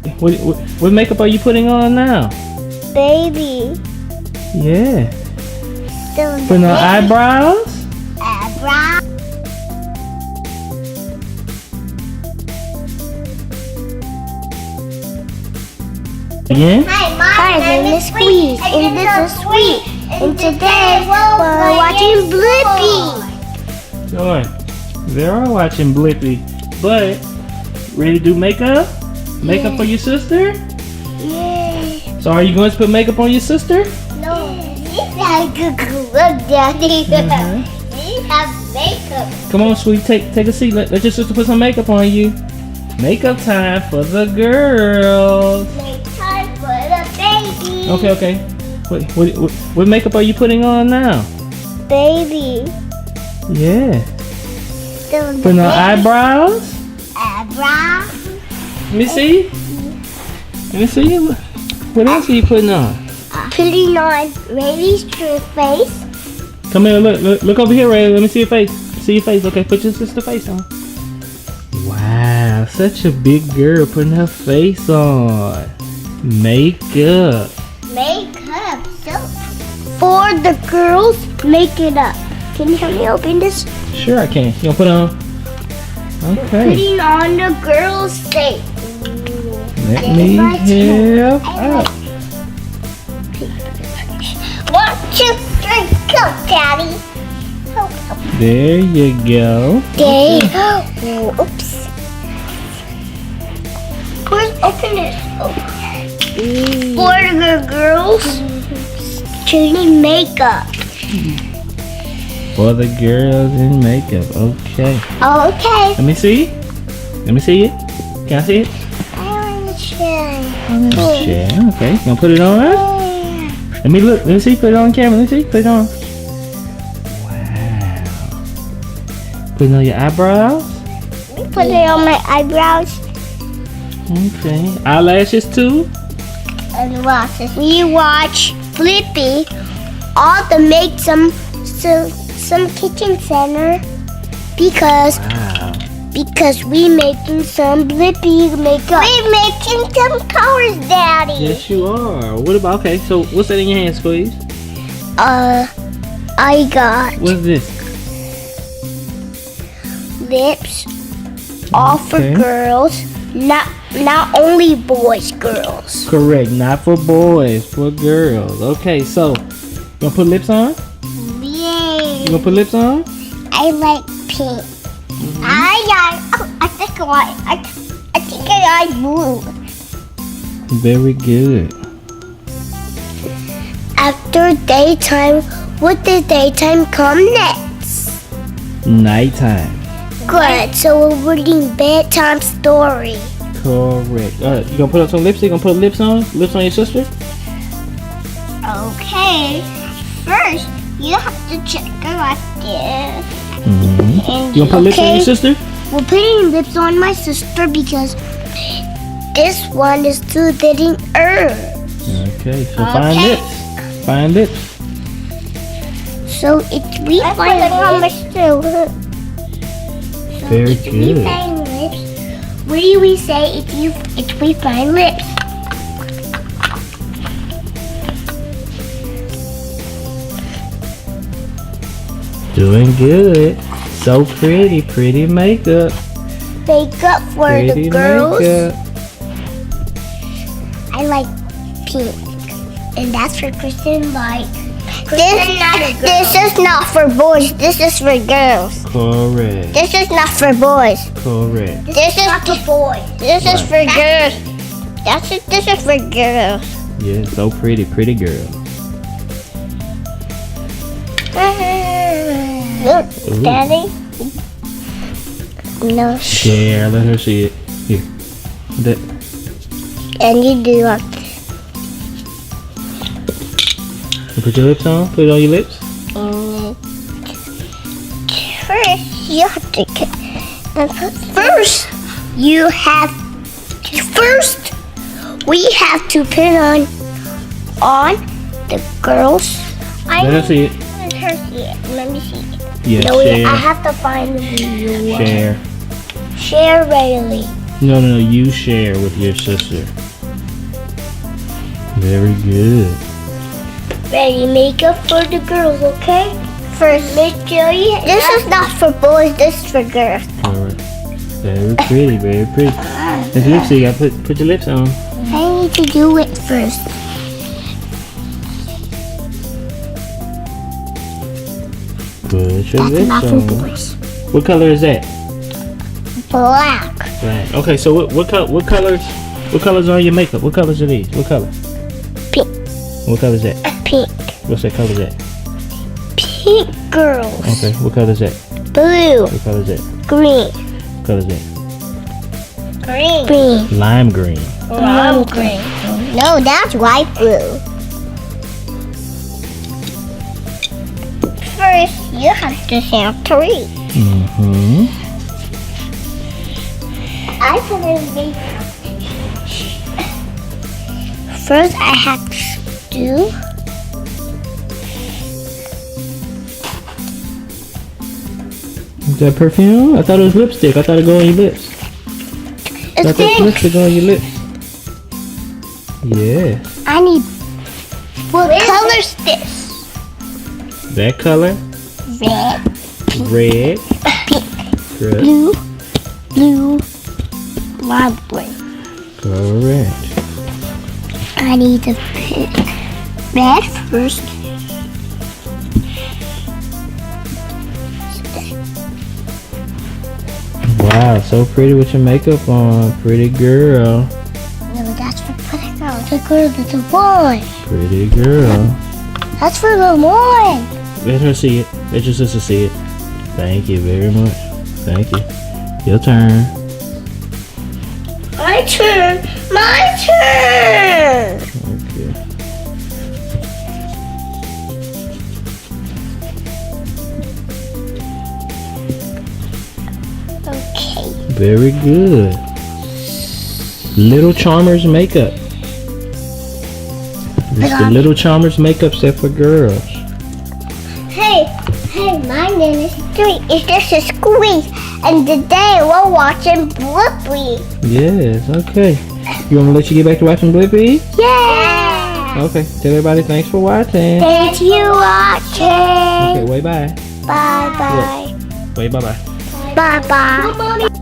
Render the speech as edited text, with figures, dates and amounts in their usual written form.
What makeup are you putting on now? Baby. Yeah. Doing Putting on eyebrows? eyebrow. Again? Hi, my name is Squeeze, and this is Sweet. And today we're watching Blippi. Sure. They are watching Blippi. But, ready to do makeup? Makeup for your sister? Yay. So are you going to put makeup on your sister? No. This has good look, Daddy. These have makeup. Come on, Sweet, take a seat. Let your sister put some makeup on you. Makeup time for the girls. Make time for the baby. Okay. What makeup are you putting on now? Baby. Yeah. Doing Putting on eyebrows? eyebrow. Let me see. What else are you putting on? Putting on Rayleigh's true face. Come here, look over here, Ray. Let me see your face. See your face. Okay, put your sister's face on. Wow, such a big girl putting her face on. Makeup. Makeup. So for the girls, make it up. Can you help me open this? Sure I can. You gonna put on? Okay. Putting on the girls' face. Let me help out. 1, 2, 3, go, Daddy. There you go. There. Oh, oops. Where's open it? For the girls, shooting makeup. For the girls in makeup. Okay. Okay. Let me see. Let me see it. Can I see it? I want to try. Yeah. Okay. You gonna put it on? Let me look. Let me see. Put it on camera. Let me see. Put it on. Wow. Putting on your eyebrows. Put it on my eyebrows. Okay. Eyelashes too. And watch. We watch Blippi. All to make some kitchen center because we making some Blippi makeup. We making some colors, Daddy. Yes, you are. What about? Okay. So what's that in your hand, Squeeze? I got What's this? lips, all for Okay. girls. Not only boys, girls. Correct. Not for boys. For girls. Okay. So you gonna put lips on? Yay! You gonna put lips on? I like pink. I think I like blue. Very good. After daytime, what did daytime come next? Nighttime. Good. So we're reading bedtime story. Correct. You gonna put on some lipstick? You gonna put lips on? Lips on your sister? Okay. First, you have to check her like this. Mm-hmm. And You gonna put lips on your sister? We're putting lips on my sister because this one is too thin her. Okay. So find lips. Find lips. So it's we find lips too. Very We good. find lips. What do we say if we find lips? Doing good. So pretty. Pretty makeup. Makeup for Pretty the girls. makeup. I like pink, and that's for Kristen. This is not for boys. This is for girls. Correct. This is not for boys. Correct. This is not for boys. This is for girls. This is for girls. Yeah. So pretty. Pretty girl. Look, Ooh. Daddy. No. Share. Let her see it. Here. That. And you do like You put your lips on. Put it on your lips. First, you have to. We have to put on the girls. Let her see it. Let her see it. Let me see it. Yeah. No, share. I have to find the video. Share. Share Rayleigh. No, you share with your sister. Very good. Ready, makeup for the girls, okay? First, make sure you... This is not for boys, this is for girls. Alright. Very pretty, very pretty. There's lipstick. I put your lips on. I need to do it first. Put your That's lips not on. for boys. What color is that? Black. Black. Okay, so what colors are your makeup? What colors are these? What color? Pink. What color is that? Pink. What's that color is that? Pink girls. Okay, what color is that? Blue. What color is that? Green. What color is that? Green. Green. Lime green. Lime green. No, that's white blue. First, you have to have 3. Mm-hmm. I put in makeup. First, I have to do. Is that perfume? I thought it was lipstick. I thought it go on your lips. I thought that lipstick go on your lips. Yeah. I need. What color's this? That color? Red. Red. Pink. Good. Blue. Blue. Lime green. Correct. I need to pick red first. Wow, so pretty with your makeup on. Pretty girl. No, that's for pretty girl. The girl that's a boy. Pretty girl. That's for the boy. Let her see it. Let your sister see it. Thank you very much. Thank you. Your turn. My turn. My turn. Okay. Okay. Very good. Little Charmers makeup. It's the Little Charmers makeup set for girls. Hey, my name is 3. It's just a squeeze. And today we're watching Blippi. Yes, okay. You want me to let you get back to watching Blippi? Yeah. Okay, tell everybody thanks for watching. Thank you watching. Okay, wait, bye. Bye bye. Wait, bye-bye. Bye bye.